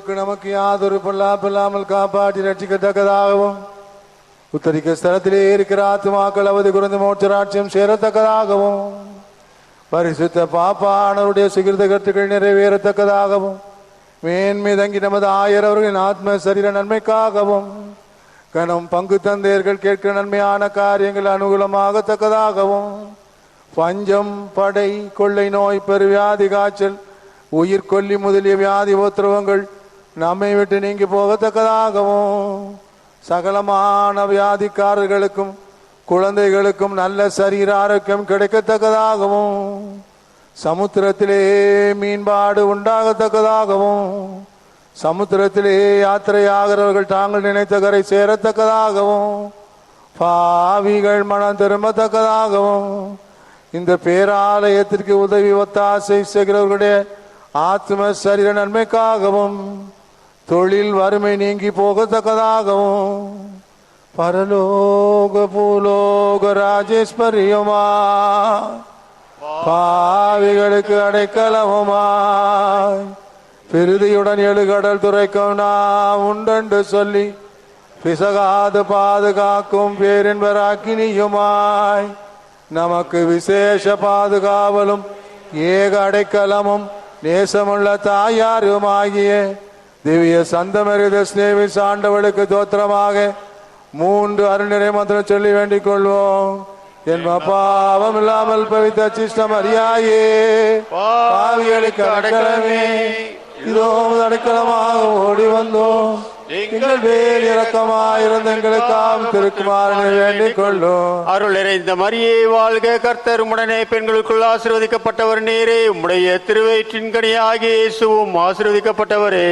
ஆண்டவருக்கு நமக்கு யாதொரு பொல்லாப்பில்லாமல் காப்பாற்றி ரட்சிக்கத்தக்கதாகவும் உத்தரிக்க ஸ்தலத்திலே இருக்கிற ஆத்துமாக்கள் அவதி குறைந்த மோட்சராட்சியம் சேரத்தக்கதாகவும் பரிசுத்த பாப்பானவருடைய சுகிர்த கருத்துக்கள் நிறைவேறத்தக்கதாகவும் மேன்மை தங்கி நமது ஆயர் அவர்களின் ஆத்ம சரீர நன்மைக்காகவும் கனம் பங்கு தந்தையர்கள் கேட்கிற நன்மையான காரியங்கள் அனுகூலமாகத்தக்கதாகவும் பஞ்சம் படை கொள்ளை நோய் பெருவியாதி காய்ச்சல் உயிர் கொல்லி முதலிய வியாதி உத்திரவங்கள் நம்மை விட்டு நீங்கி போகத்தக்கதாகவும் சகலமான வியாதிக்காரர்களுக்கும் குழந்தைகளுக்கும் நல்ல சரீர ஆரோக்கியம் கிடைக்கத்தக்கதாகவும் சமுத்திரத்திலே மீன்பாடு உண்டாகத்தக்கதாகவும் சமுத்திரத்திலே யாத்திரையாகிறவர்கள் தாங்கள் நினைத்த கரை சேரத்தக்கதாகவும் பாவிகள் மனம் திரும்பத்தக்கதாகவும் இந்த பேராலயத்திற்கு உதவி ஒத்தாசை செய்கிறவர்களுடைய ஆத்ம சரீர நன்மைக்காகவும் தொழில் வறுமை நீங்கி போகத்தக்கதாகவும் பரலோக பூலோக ராஜேஸ்வரியுமா பாவிகளுக்கு அடைக்கலமுமாய் பெருதியுடன் எழுகடல் துறைக்கும் நாம் உண்டென்று சொல்லி பிசகாது பாதுகாக்கும் பேரின்பராக்கினியுமாய் நமக்கு விசேஷ பாதுகாவலும் ஏக அடைக்கலமும் நேசமுள்ள தாயாருமாகிய திவ்ய சந்தமரித ஸ்நேவி சாண்டவளுக்கு தோத்திரமாக 3 அருள்நிறை மந்திரம் சொல்லி வேண்டிக் கொள்வோம். என் பாவம் இல்லாமல் பவித்த சிஷ்டம் அறியாயே பாவிகளுக்கு அடைக்கலமே இதோ அடைக்கலமாக ஓடி வந்தோம். எங்கள் பேர் இரக்கமாயிருந்த எங்களுக்காம் திருக்குமாரனை வேண்டிக் கொள்ளும். அருள் நிறைந்த மரியே வாழ்க, கர்த்தர் உம்முடனே பெண்களுக்குள் ஆசீர்வதிக்கப்பட்டவர் நீரே. உம்முடைய திருவயிற்றின் கனியாகிய இயேசுவும் ஆசீர்வதிக்கப்பட்டவரே.